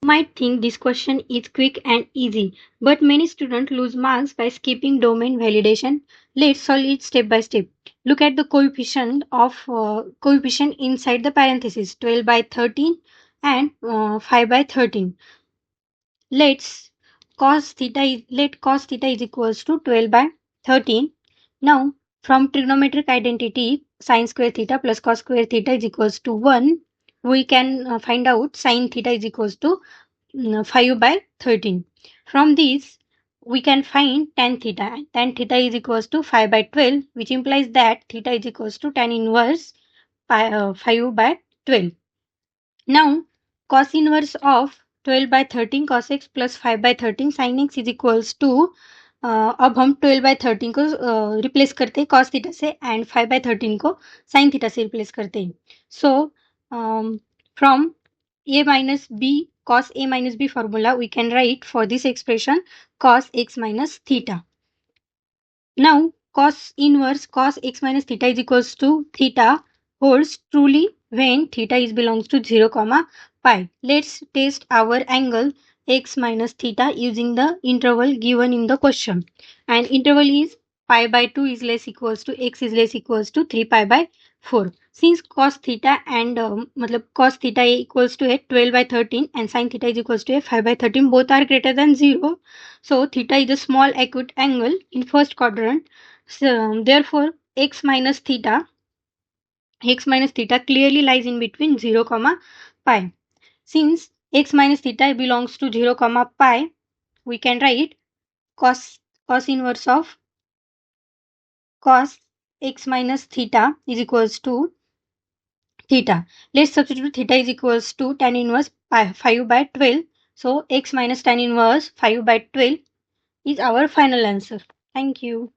Might think this question is quick and easy, but many students lose marks by skipping domain validation. Let's solve it step by step. Look at the coefficient inside the parenthesis 12 by 13 and 5 by 13. Let's let cos theta is equals to 12 by 13. Now from trigonometric identity sin square theta plus cos square theta is equals to 1, we can find out sin theta is equals to 5 by 13. From this, we can find tan theta. Tan theta is equals to 5 by 12, which implies that theta is equals to tan inverse 5 by 12. Now, cos inverse of 12 by 13 cos x plus 5 by 13 sin x is equals to अब हम 12 by 13 को replace करते हैं cos theta से and 5 by 13 को sin theta से replace करते हैं. So from a minus b cos a minus b formula we can write for this expression cos x minus theta. Now cos inverse cos x minus theta is equals to theta holds truly when theta is belongs to 0 comma pi. Let's test our angle x minus theta using the interval given in the question, and interval is pi by 2 is less equals to x is less equals to 3 pi by 4. Since cos theta and cos theta equals to 12 by 13 and sin theta is equals to 5 by 13, both are greater than 0. So theta is a small acute angle in first quadrant. So therefore x minus theta clearly lies in between 0 comma pi. Since x minus theta belongs to 0 comma pi, we can write cos inverse of cos x minus theta is equals to theta. Let's substitute theta is equals to tan inverse 5 by 12. So x minus tan inverse 5 by 12 is our final answer. Thank you.